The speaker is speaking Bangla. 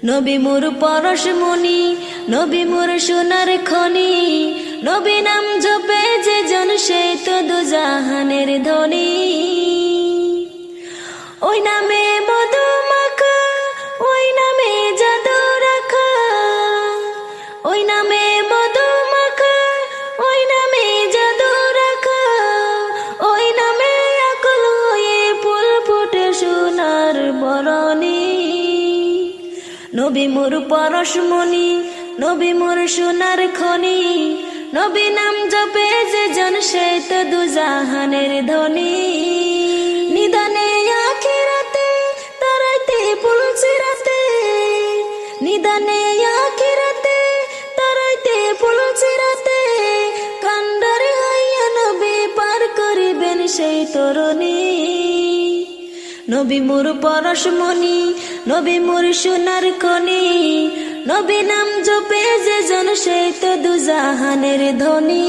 নবী মোর পরশমণি, নবী মোর সোনার খনি, নবী নাম জপে যে জন সে তো দুজাহানের ধনী। ওই নামে মধু মাখা, ওই নামে জাদু রাখা, ওই নামে মধু মাখা, ওই নামে জাদু রাখা, ওই নামে আকুল হয়ে ফুল ফুটে সোনার বরণী। নবী মোর পরশমণি, নবী মোর সোনার খনি, নবী নাম জপে যে জন সে তো দুজাহানের ধনী। নিদানে আখিরাতে তারাইতে পুলসিরাতে, নিদানে আখিরাতে তারাইতে পুলসিরাতে, কান্ডারে হইয়া নবী পার করিবেন সেই তরুণী। নবী মোর পরশমণি, নবী মোর সোনার খনি, নবী নাম জপে যে জন সে তো দুজাহানের ধনী।